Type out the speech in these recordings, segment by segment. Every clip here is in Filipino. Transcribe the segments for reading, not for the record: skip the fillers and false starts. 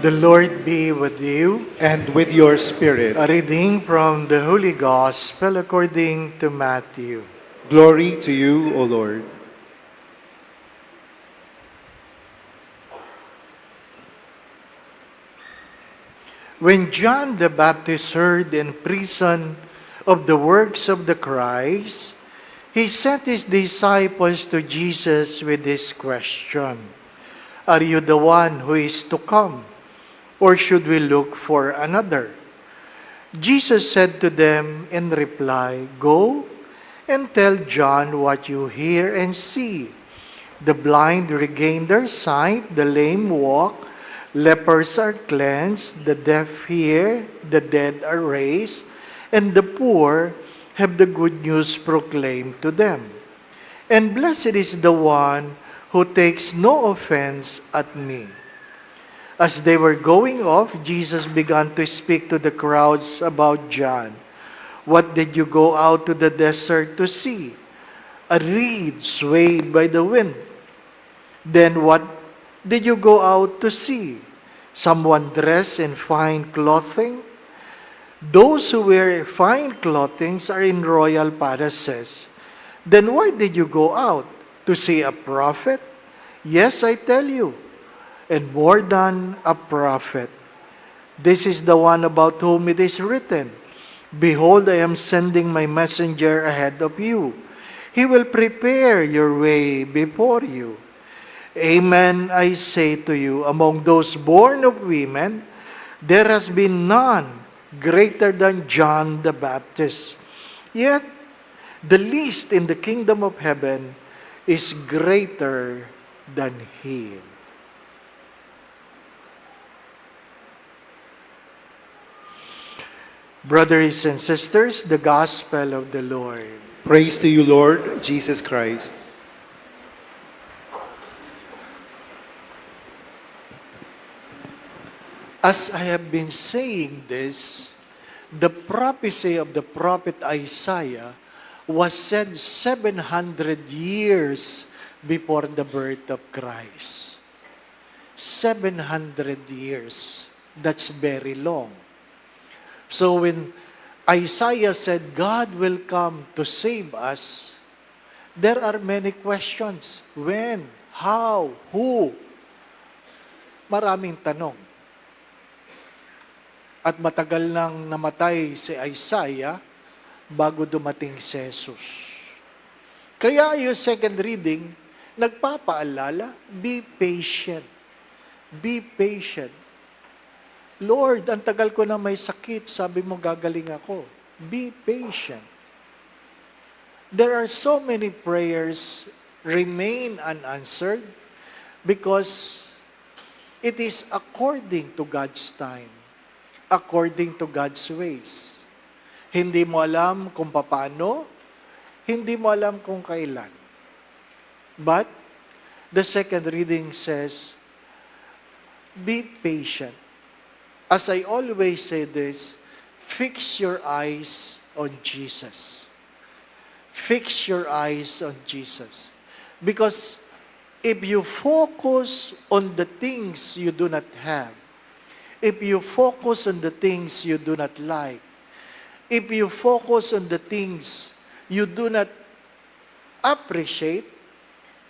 The Lord be with you. And with your spirit. A reading from the Holy Gospel according to Matthew. Glory to you, O Lord. When John the Baptist heard in prison of the works of the Christ, he sent his disciples to Jesus with this question: Are you the one who is to come, or should we look for another? Jesus said to them in reply, Go and tell John what you hear and see. The blind regain their sight, the lame walk, lepers are cleansed, the deaf hear, the dead are raised, and the poor have the good news proclaimed to them. And blessed is the one who takes no offense at me. As they were going off, Jesus began to speak to the crowds about John. What did you go out to the desert to see? A reed swayed by the wind. Then what did you go out to see? Someone dressed in fine clothing? Those who wear fine clothing are in royal palaces. Then why did you go out? To see a prophet? Yes, I tell you, and more than a prophet. This is the one about whom it is written, Behold, I am sending my messenger ahead of you. He will prepare your way before you. Amen, I say to you, among those born of women, there has been none greater than John the Baptist. Yet, the least in the kingdom of heaven is greater than he. Brothers and sisters, the Gospel of the Lord. Praise to you, Lord Jesus Christ. As I have been saying this, the prophecy of the prophet Isaiah was said 700 years before the birth of Christ. 700 years. That's very long. So when Isaiah said, God will come to save us, there are many questions. When? How? Who? Maraming tanong. At matagal nang namatay si Isaiah bago dumating si Jesus. Kaya yung second reading, nagpapaalala, be patient. Be patient. Lord, ang tagal ko na may sakit, sabi mo gagaling ako. Be patient. There are so many prayers remain unanswered because it is according to God's time, according to God's ways. Hindi mo alam kung paano, hindi mo alam kung kailan. But the second reading says, be patient. As I always say this, fix your eyes on Jesus. Fix your eyes on Jesus. Because if you focus on the things you do not have, if you focus on the things you do not like, if you focus on the things you do not appreciate,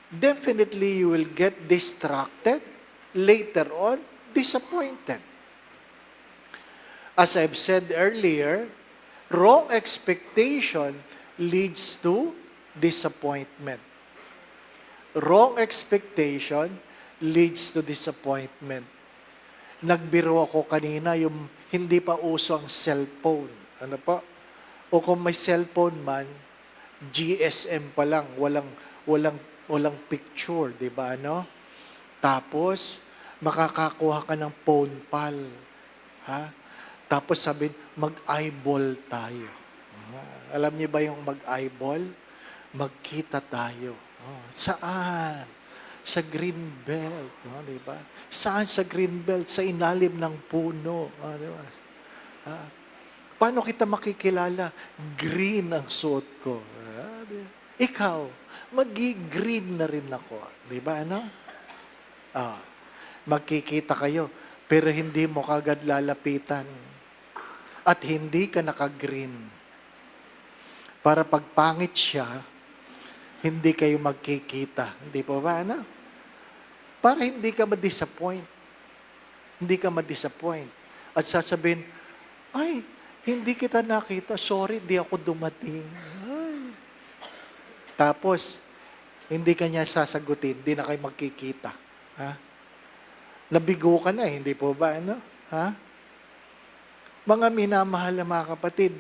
definitely you will get distracted, later on, disappointed. As I've said earlier, wrong expectation leads to disappointment. Wrong expectation leads to disappointment. Nagbiro ako kanina yung hindi pa uso ang cellphone. Ano pa? O kung may cellphone man, GSM pa lang, walang picture, 'di ba ano? Tapos makakakuha ka ng phone pal. Ha? Tapos sabihin, mag-eyeball tayo. Alam niyo ba yung mag-eyeball? Magkita tayo. Saan? Sa green belt. Di ba? Saan sa green belt? Sa ilalim ng puno. Di ba? Paano kita makikilala? Green ang suot ko. Ikaw, magi-green na rin ako. Di ba? Ano? Magkikita kayo. pero hindi mo kagad lalapitan at hindi ka naka-green. Para pag pangit siya, hindi kayo magkikita. Hindi po ba, ano? Para hindi ka ma-disappoint. Hindi ka ma-disappoint. At sasabihin, ay, hindi kita nakita. Sorry, di ako dumating. Ay. Tapos, hindi ka niya sasagutin. Hindi na kayo magkikita. Ha? Nabigo ka na, hindi po ba, ano? Ha? Mga minamahal na mga kapatid,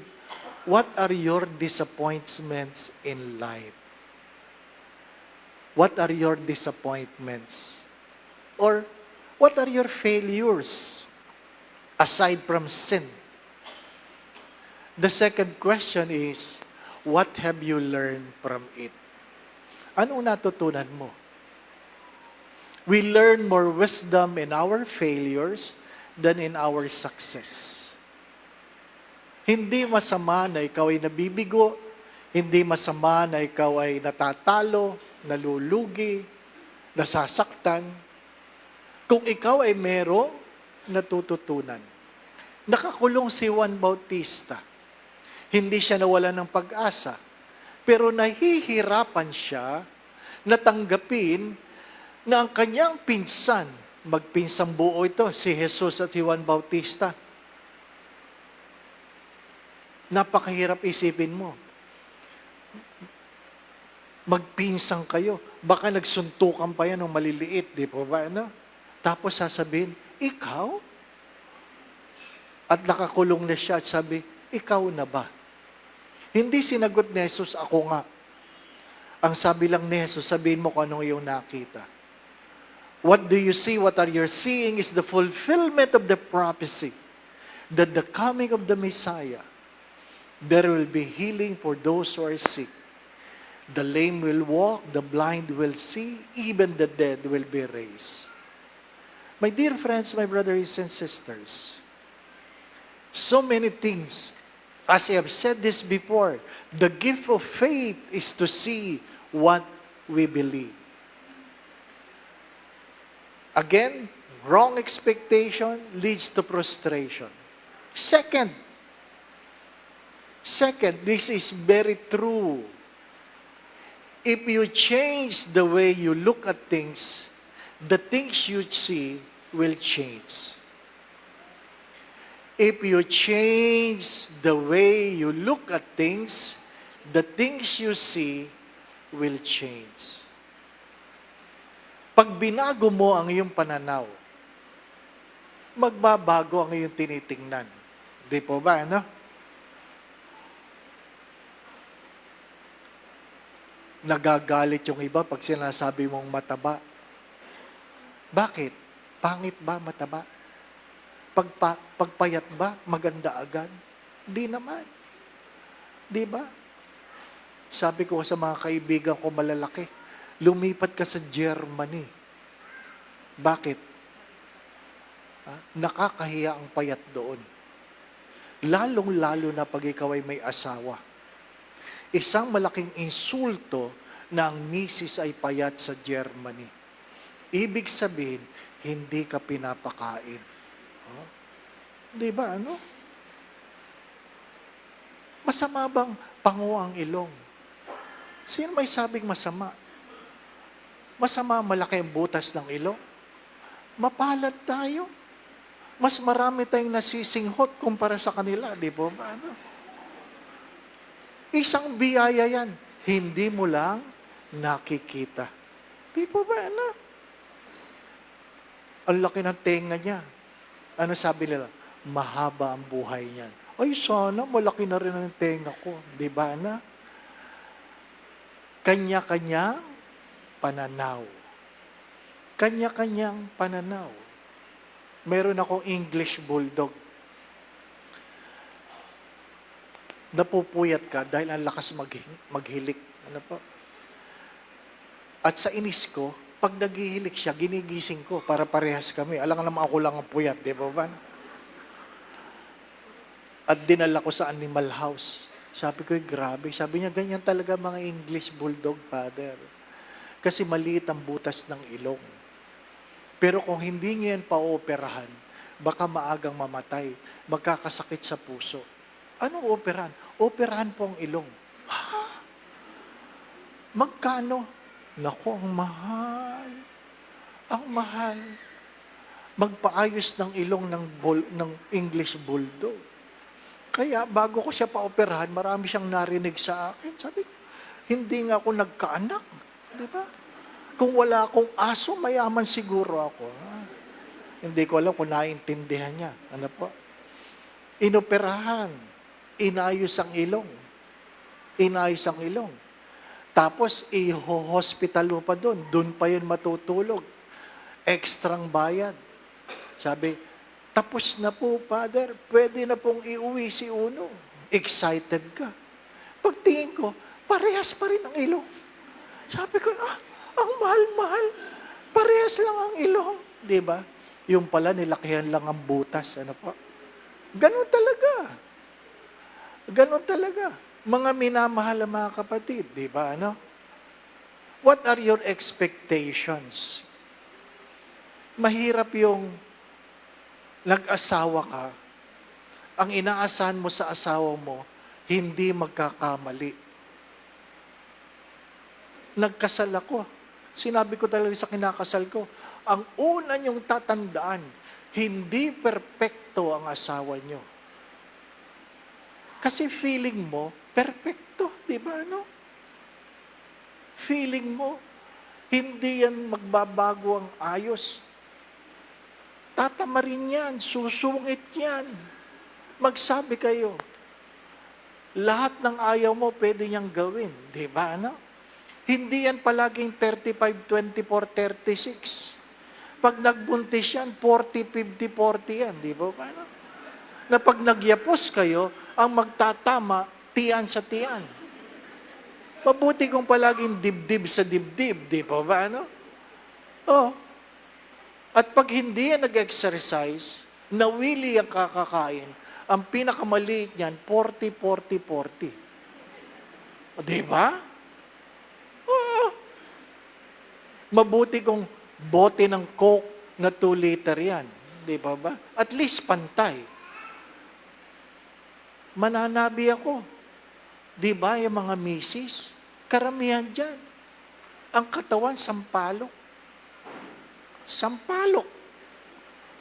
what are your disappointments in life? What are your disappointments? Or, what are your failures aside from sin? The second question is, what have you learned from it? Anong natutunan mo? We learn more wisdom in our failures than in our success. Hindi masama na ikaw ay nabibigo, hindi masama na ikaw ay natatalo, nalulugi, nasasaktan, kung ikaw ay merong natututunan. Nakakulong si Juan Bautista. Hindi siya nawalan ng pag-asa. Pero nahihirapan siya na tanggapin na ang kanyang pinsan, magpinsang buo ito, si Jesus at si Juan Bautista. Napakahirap isipin mo. Magpinsang kayo. Baka nagsuntukan pa yan ng maliliit, di po ba? Ano? Tapos sasabihin, ikaw? At nakakulong na siya at sabi, ikaw na ba? Hindi sinagot ni Jesus, ako nga. Ang sabi lang ni Jesus, sabihin mo kung anong iyong nakita. What do you see? What are you seeing is the fulfillment of the prophecy that the coming of the Messiah, there will be healing for those who are sick. The lame will walk, the blind will see, even the dead will be raised. My dear friends, my brothers and sisters, so many things, as I have said this before, the gift of faith is to see what we believe. Again, wrong expectation leads to frustration. Second, this is very true. If you change the way you look at things, the things you see will change. If you change the way you look at things, the things you see will change. Pag binago mo ang iyong pananaw, magbabago ang iyong tinitingnan. Di po ba, ano? Nagagalit yung iba pag sinasabi mong mataba. Bakit? Pangit ba mataba? Pagpayat ba? Maganda agad? Di naman. Di ba? Sabi ko sa mga kaibigan ko malalaki, lumipat ka sa Germany. Bakit? Nakakahiya ang payat doon. Lalong-lalo na pag ikaw ay may asawa. Isang malaking insulto na ang misis ay payat sa Germany. Ibig sabihin, hindi ka pinapakain. Oh? Di ba, ano? Masama bang pango ang ilong? Sino may sabing masama? Masama malaki ang butas ng ilong? Mapalad tayo. Mas marami tayong nasisinghot kumpara sa kanila, di ba? Ano? Isang biyaya yan. Hindi mo lang nakikita. Di ba ba, ano? Ang laki ng tenga niya. Ano sabi nila? Mahaba ang buhay niyan. Ay, sana malaki na rin ang tenga ko. Di ba, na? Kanya-kanyang pananaw. Kanya-kanyang pananaw. Meron akong English Bulldog. Napupuyat ka dahil ang lakas maghilik. Ano po? At sa inis ko, pag naghihilik siya, ginigising ko para parehas kami. Alam naman ako lang ang puyat, di ba ba? At dinala ko sa animal house. Sabi ko, grabe. Sabi niya, ganyan talaga mga English Bulldog, Father. Kasi maliit ang butas ng ilong. Pero kung hindi niya yan pa-operahan, baka maagang mamatay, magkakasakit sa puso. Anong operahan? Operahan po ang ilong. Magkano? Naku, ang mahal. Ang mahal. Magpaayos ng ilong ng English Bulldog. Kaya bago ko siya pa-operahan, marami siyang narinig sa akin. Sabi ko, hindi nga ako nagkaanak. Di ba? Kung wala akong aso, mayaman siguro ako. Ha? Hindi ko alam kung naiintindihan niya. Ano po? Inoperahan. Inayos ang ilong. Inayos ang ilong. Tapos, i-hospital mo pa doon. Doon pa yun matutulog. Ekstrang bayad. Sabi, tapos na po, Father. Pwede na pong iuwi si Uno. Excited ka. Pagtingin ko, parehas pa rin ang ilong. Sabi ko, ang mahal-mahal. Parehas lang ang ilong. Diba? Yung pala, nilakihan lang ang butas. Ano po? Ganon talaga. Ganon talaga. Mga minamahal ang mga kapatid, di ba? Ano? What are your expectations? Mahirap yung nag-asawa ka, ang inaasahan mo sa asawa mo, hindi magkakamali. Nagkasal ako. Sinabi ko talaga sa kinakasal ko, ang una niyong tatandaan, hindi perpekto ang asawa niyo. Kasi feeling mo, perpekto, di ba, no? Feeling mo, hindi yan magbabago ang ayos. Tatamarin yan, susungit yan. Magsabi kayo, lahat ng ayaw mo, pwede niyang gawin, di ba, no? Hindi yan palaging 35, 24, 36. Pag nagbuntis yan, 40, 50, 40 yan, di ba, no? Na pag nagyapos kayo, ang magtatama, tiyan sa tiyan. Mabuti kung palaging dibdib sa dibdib, di ba ba, ano? Oh. At pag hindi yan nag-exercise, nawili ang kakakain, ang pinakamaliit niyan, 40, 40, 40. Di ba? Oh. Mabuti kung bote ng Coke na 2 liter yan. Di ba ba? At least pantay. Mananabi ako. Di ba yung mga misis? Karamihan dyan. Ang katawan, sampalok. Sampalok.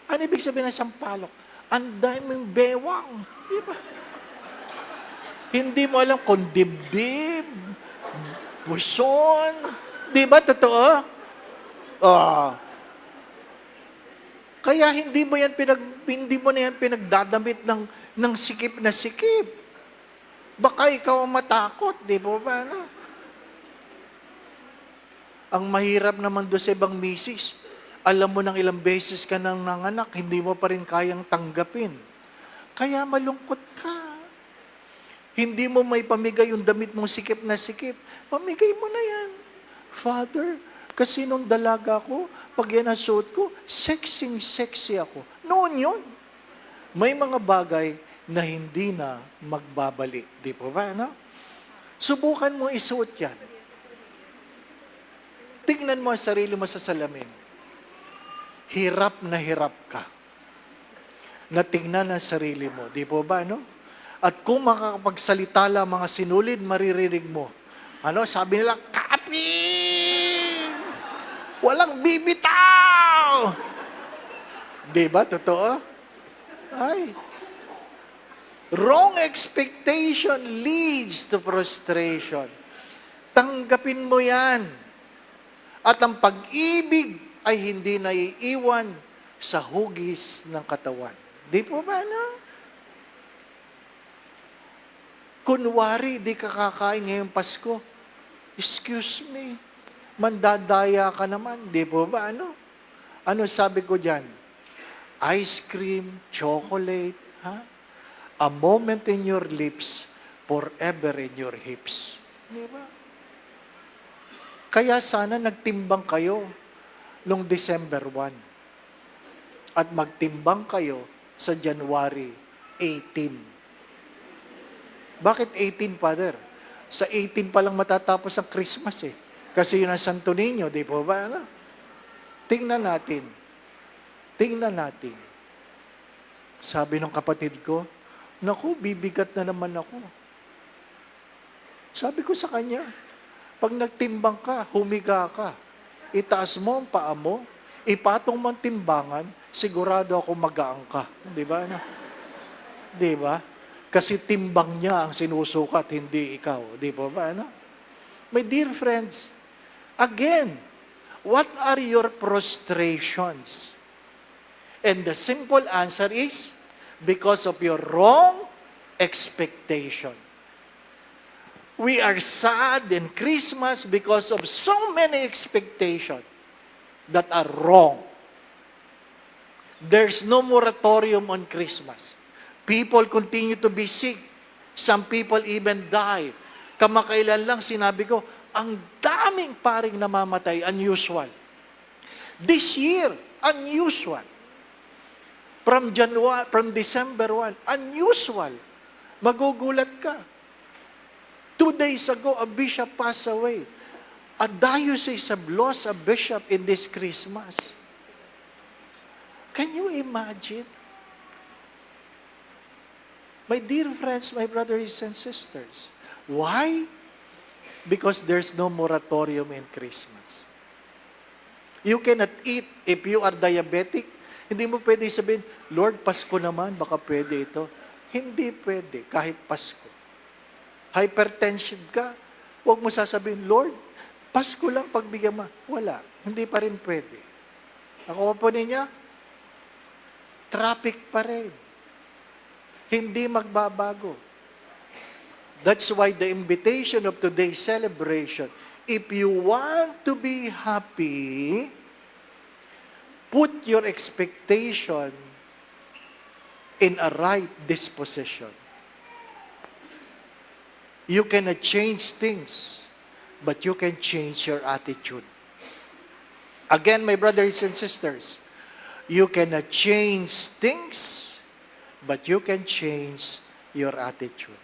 Ano ibig sabihin ng sampalok? Ang daming bewang. Di ba? Hindi mo alam kung dibdib, buson. Di ba? Totoo? Kaya hindi mo na yan pinagdadamit ng sikip na sikip. Baka ikaw ang matakot, di ba ba? No? Ang mahirap naman doon sa ibang misis, alam mo nang ilang beses ka nang nanganak, hindi mo pa rin kayang tanggapin. Kaya malungkot ka. Hindi mo may pamigay yung damit mong sikip na sikip. Pamigay mo na yan. Father, kasi nung dalaga ko, pag yan ang suot ko, sexy ako. Noon yun. May mga bagay na hindi na magbabalik. Di po ba, no? Subukan mo isuot yan. Tingnan mo ang sarili mo sa salamin. Hirap na hirap ka. Na tingnan ang sarili mo. Di po ba, no? At kung makakapagsalita lang mga sinulid, maririnig mo. Ano, sabi nila, kaping! Walang bibitaw! Di ba, totoo? Ay, wrong expectation leads to frustration. Tanggapin mo yan. At ang pag-ibig ay hindi naiiwan sa hugis ng katawan. Di po ba, no? Kunwari, di ka kakain ngayong Pasko. Excuse me, mandadaya ka naman. Di po ba, ano? Ano sabi ko dyan? Ice cream, chocolate, ha? A moment in your lips, forever in your hips. Di ba? Kaya sana nagtimbang kayo noong December 1 at magtimbang kayo sa January 18. Bakit 18, Father? Sa 18 pa lang matatapos ang Christmas eh. Kasi yun ang Santo Niño, di po ba? Ano? Tingnan natin. Sabi ng kapatid ko, naku, bibigat na naman ako. Sabi ko sa kanya, pag nagtimbang ka, humiga ka, itaas mo ang paa mo, ipatong mo ang timbangan, sigurado ako magaang ka. Di ba? Ano? Di ba? Kasi timbang niya ang sinusukat, hindi ikaw. Di ba ba? Ano? My dear friends, again, what are your prostrations? And the simple answer is, because of your wrong expectation. We are sad in Christmas because of so many expectations that are wrong. There's no moratorium on Christmas. People continue to be sick. Some people even die. Kamakailan lang sinabi ko, ang daming paring namamatay, unusual. This year, unusual. From December 1, unusual. Magugulat ka. 2 days ago, a bishop passed away. A diocese have lost a bishop in this Christmas. Can you imagine? My dear friends, my brothers and sisters, why? Because there's no moratorium in Christmas. You cannot eat if you are diabetic. Hindi mo pwede sabihin, Lord, Pasko naman, baka pwede ito. Hindi pwede, kahit Pasko. Hypertension ka, huwag mo sasabihin, Lord, Pasko lang pagbigyan mo. Wala, hindi pa rin pwede. Ako po niya, traffic pa rin. Hindi magbabago. That's why the invitation of today's celebration, if you want to be happy, put your expectation in a right disposition. You cannot change things, but you can change your attitude. Again, my brothers and sisters, you cannot change things, but you can change your attitude.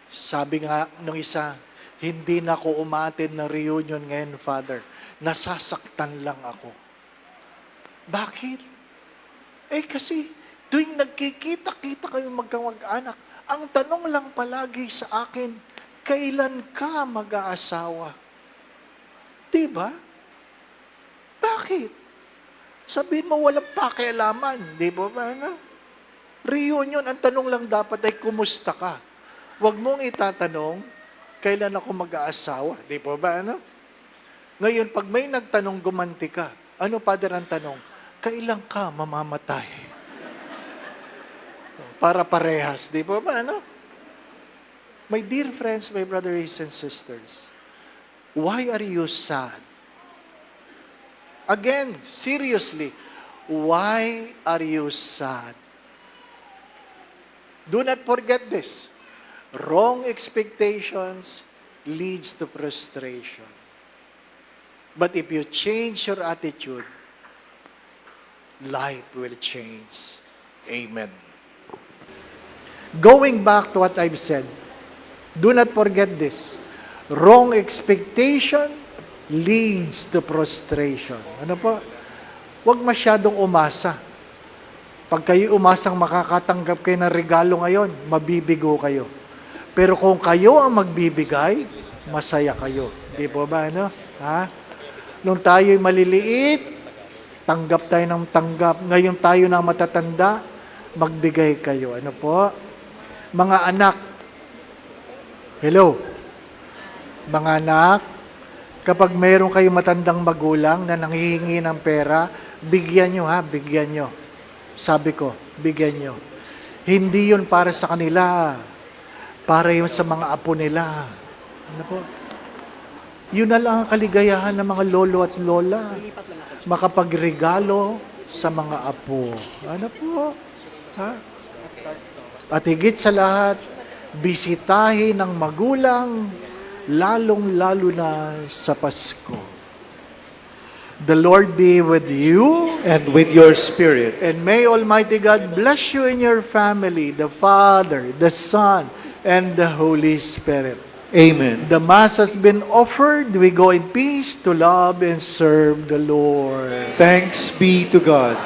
Sabi nga nung isa, hindi na ako umattend ng reunion ngayon, Father. Nasasaktan lang ako. Bakit? Kasi tuwing nagkikita-kita kayo magkamag-anak, ang tanong lang palagi sa akin, kailan ka mag-aasawa? Diba? Bakit? Sabihin mo walang pakialaman, di ba? Reunion, ang tanong lang dapat ay kumusta ka? Huwag mong itatanong, kailan ako mag-aasawa? Di ba ba? Ngayon, pag may nagtanong gumanti ka, ano, Father, ang tanong? Kailan ka mamamatay? Para parehas, di ba ba? My dear friends, my brothers and sisters, why are you sad? Again, seriously, why are you sad? Do not forget this. Wrong expectations leads to frustration. But if you change your attitude, life will change. Amen. Going back to what I've said, do not forget this. Wrong expectation leads to frustration. Ano po? Huwag masyadong umasa. Pag kayo umasang makakatanggap kayo ng regalo ngayon, mabibigo kayo. Pero kung kayo ang magbibigay, masaya kayo. Di po ba, ano? Ha? Nung tayo'y maliliit, tanggap tayo ng tanggap. Ngayon tayo na matatanda, magbigay kayo. Ano po? Mga anak, hello? Mga anak, kapag mayroon kayong matandang magulang na nanghihingi ng pera, bigyan nyo ha, bigyan nyo. Sabi ko, bigyan nyo. Hindi yun para sa kanila. Para yun sa mga apo nila. Ano po? Yun na lang ang kaligayahan ng mga lolo at lola. Makapagregalo sa mga apo. Ano po? Ha? At higit sa lahat, bisitahin ng magulang, lalong-lalo na sa Pasko. The Lord be with you. And with your spirit. And may Almighty God bless you and your family, the Father, the Son, and the Holy Spirit. Amen. The Mass has been offered. We go in peace to love and serve the Lord. Thanks be to God.